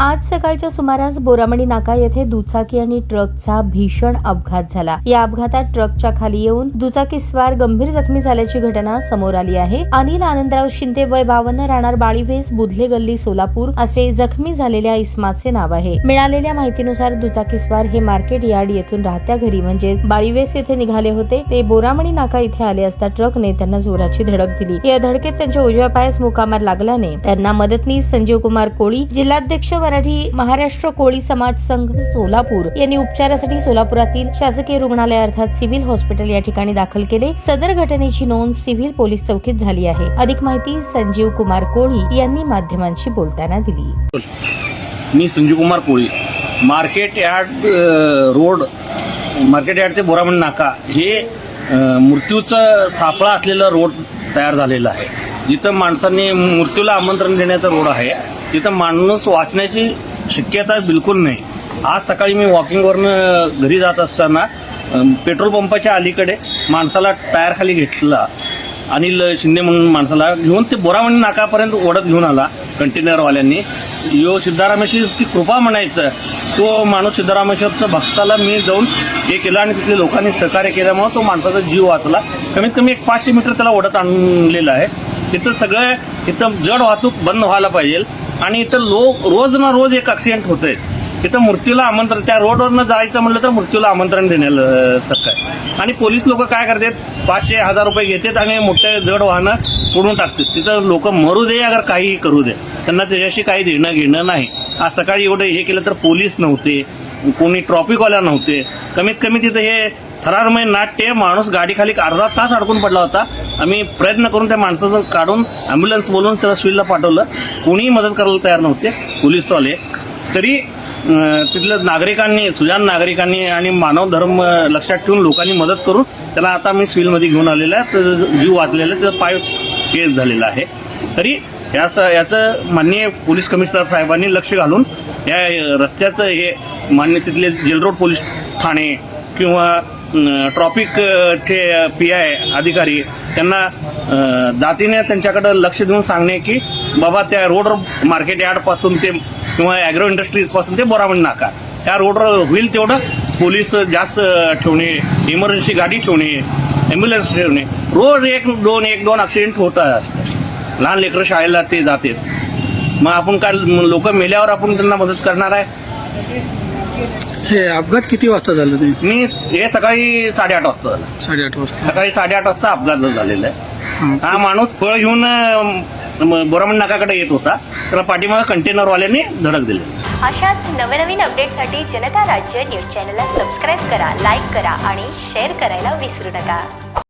आज सकाळच्या सुमारास बोरामणी नाका येथे दुचाकी आणि ट्रकचा भीषण अपघात झाला। या अपघातात ट्रकच्या खाली येऊन दुचाकीस्वार गंभीर जखमी झाल्याची घटना समोर आली आहे। अनिल आनंदराव शिंदे वय 52 राहणार बाळीवेस बुधले गल्ली सोलापूर असे जखमी झालेल्या इस्माचे नाव आहे। मिळालेल्या माहितीनुसार दुचाकीस्वार हे मार्केट यार्ड येथून राहत्या घरी म्हणजेच बाळीवेस येथे निघाले होते। ते बोरामणी नाका इथे आले असता ट्रकने त्यांना जोराची धडक दिली। या धडकेत त्यांच्या उजव्या पायास मुकामार लागल्याने त्यांना मदतनीस संजीव कुमार कोळी, जिल्हाध्यक्ष मराठी महाराष्ट्र कोळी समाज संघ सोलापूर यांनी उपचारासाठी सोलापुरातील शासकीय रुग्णालय अर्थात सिव्हिल हॉस्पिटल या ठिकाणी दाखल केले। सदर घटनेची नोंद सिव्हिल पोलीस चौकीत झाली आहे। अधिक माहिती संजीव कुमार कोळी यांनी माध्यमांशी बोलताना दिली। मी Sanjeev Kumar Koli, market yard road, market yard ते बोरामणी नाका हे मृत्यूचा सापळा असलेला रोड तयार झालेला आहे। जिथं माणसांनी मृत्यूला आमंत्रण देण्याचा रोड आहे, तिथं माणूस वाचण्याची शक्यता बिलकुल नाही। आज सकाळी मी वॉकिंगवरनं घरी जात असताना पेट्रोल पंपाच्या अलीकडे माणसाला टायरखाली घेतला, अनिल शिंदे म्हणून माणसाला घेऊन ते बोरामणी नाकापर्यंत ओढत घेऊन आला कंटेनरवाल्यांनी। यो सिद्धरामेश्वरची कृपा म्हणायचं, तो माणूस सिद्धरामेश्वरच्या भक्ताला मी जाऊन हे केलं आणि तिथल्या लोकांनी सहकार्य केल्यामुळे तो माणसाचा जीव वाचला। कमीत कमी 500 मीटर त्याला ओढत आणलेलं आहे। तिथं सगळं इथं जड वाहतूक बंद व्हायला पाहिजे आणि इथं रोज ना रोज एक ॲक्सिडेंट होत आहे। इथं मृत्यूला आमंत्रण, त्या रोडवरनं जायचं म्हटलं तर मृत्यूला आमंत्रण देण्यासारखं आहे। आणि पोलीस लोक काय करतात, 500-1000 रुपये घेतात आणि मोठे जड वाहनं पुढून टाकतात। तिथं लोक मरू दे अगर काही करू दे, त्यांना त्याच्याशी काही देणं घेणं नाही। आज सकाळी एवढं हे केलं तर पोलीस नव्हते, कोणी ट्रॉफिकवाल्या नव्हते। कमीत कमी तिथं हे थरारमय नाट्य माणूस गाडीखाली अर्धा तास अडकून पडला होता। आम्ही प्रयत्न करून त्या माणसाचं काढून ॲम्ब्युलन्स बोलवून त्याला सिव्हिलला पाठवलं, कोणीही मदत करायला तयार नव्हते पोलीसवाले। तरी तिथल्या नागरिकांनी, सुजाण नागरिकांनी आणि मानव धर्म लक्षात ठेवून लोकांनी मदत करून त्याला आता आम्ही सिव्हिलमध्ये घेऊन आलेला आहे। त्याचा जीव वाचलेला आहे, त्याचा पाय केस झालेला आहे। तरी याचं माननीय पोलीस कमिशनर साहेबांनी लक्ष घालून या रस्त्याचं हे मान्य तिथले जेल रोड पोलीस ठाणे किंवा ट्रॉफिकचे PI अधिकारी त्यांना जातीने त्यांच्याकडे लक्ष देऊन सांगणे की बाबा त्या रोडवर मार्केट यार्डपासून ते किंवा ॲग्रो इंडस्ट्रीजपासून ते बोरामणी नाका त्या रोडवर होईल तेवढं पोलीस जास्त ठेवणे, इमर्जन्सी गाडी ठेवणे, ॲम्ब्युलन्स ठेवणे। रोज एक दोन ॲक्सिडेंट होत असतात। लहान लेकरं शाळेला ते जाते, मग आपण काय लोक मेल्यावर आपण त्यांना मदत करणार आहे? हे अपघात किती वाजता झालं ते? मी हे सकाळी 8:30 वाजता झालं। 8:30 वाजता? सकाळी 8:30 वाजता अपघात झालेला आहे। हा माणूस फळ घेऊन बोरामणी नाकाकडे येत होता, त्याला पाठीमागे कंटेनरवाल्यांनी धडक दिली। अशाच नवनवीन अपडेटसाठी जनता राज्य न्यूज चॅनलला सबस्क्राईब करा, लाईक करा आणि शेअर करायला विसरू नका।